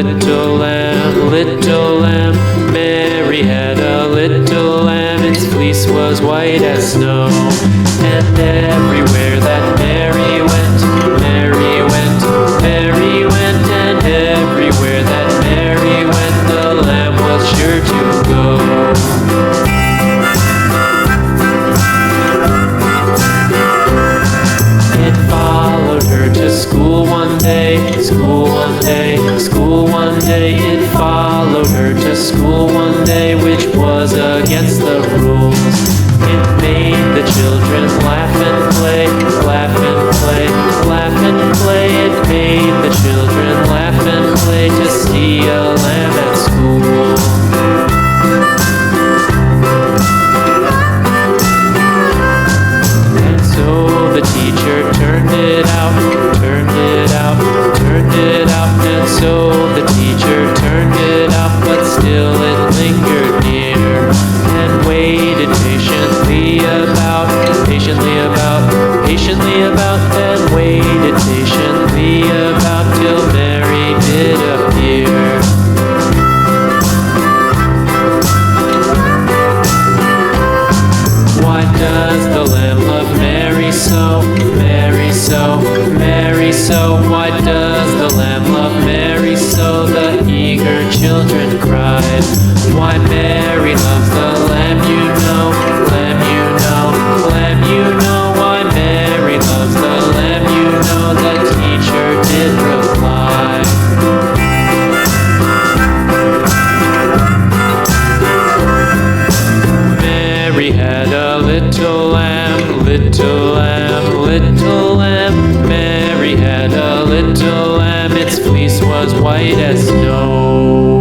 little lamb, little lamb. Mary had a little lamb, its fleece was white as snow. And everywhere that Mary went, Mary went, Mary went. And everywhere that Mary went, the lamb was sure to go. School one day, school one day, school one day. It followed her to school one day, which was against the rules. It made the children laugh and play, laugh and play, laugh and play. It made the children laugh and play to see a lamb at school. And so the teacher turned it out, turned it out, turned it out. And so the teacher turned it out, but still it lingered near and waited patiently about, patiently about, patiently about, and waited patiently about till Mary did appear. Why does the lamb love Mary so, Mary so, Mary so? Why does the lamb love Mary so? The eager children cried. Why Mary loves the lamb, you know, lamb, you know, lamb, you know. Why Mary loves the lamb, you know, the teacher did reply. Mary had a little lamb, little lamb, little lamb. Mary had a little lamb, its fleece was white as snow.